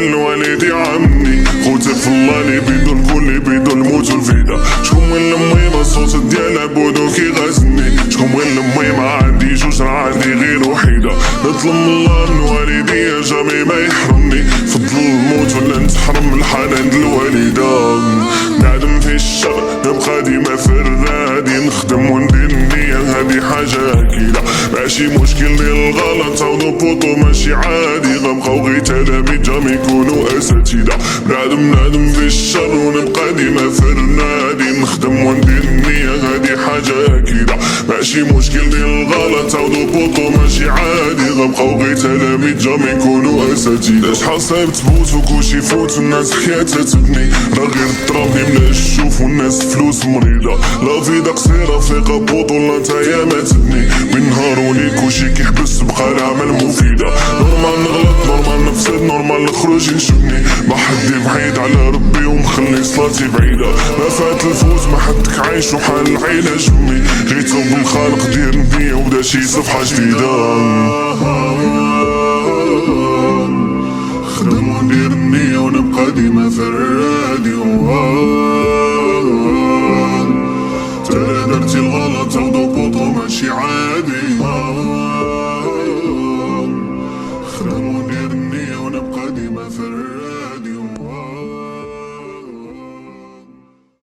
الوالد عمي خوتك في الله اللي بيدو الكل بيدو الموت والفدا. شكون وين المهم الصوت ديالها بودو كيغازني، شكون وين المهم عندي جوج راه عندي غير وحيدة. نطلب من الله من والديا جامي ما يحرمني، فضل الموت ولا نتحرم من الحنان د الوالدة. نعدم في الشر نبقى ديما فرادي، نخدم وندير النية هادي حاجة أكيدة. ماشي مشكل ديال الغلط عاودو بوطو ماشي عادي، غنبقاو غير تلاميذ جامي يكونو أساتذة. نعدم في الشر ونبقى ديما فرادي، نخدم وندير النية هادي حاجة أكيدة. ماشي مشكل ديال الغلط عاودو بوطو ماشي عادي، غنبقاو غير تلاميذ جامي يكونو أساتذة. شحال صعيب تفوت وكلشي يفوت والناس حياتها تبني، راه غير الدراهم يملا الشوف والناس فلوس مريضة. لا فيدا قصيرة فيقا بوطو لا نتايا ما تبني، بالنهار وليك كلشي كيحبس بقى العمل مفيدة. نورمال نغلط نورمال نفسد نورمال نخرج نشوفني، ما حدي بعيد على ربي ومخلي صلاتي بعيدة. ما فات الفوز ما حدك عايش وحال العيلة جمي، جيت صوب الخالق دير ندية وبدا شي صفحة جديدة. خدم وندير النية ونبقى ديما فرادي، ترى درتي الغلط عودو بوطو ماشي عادي. خدم وندير النية ونبقى ديما فرادي.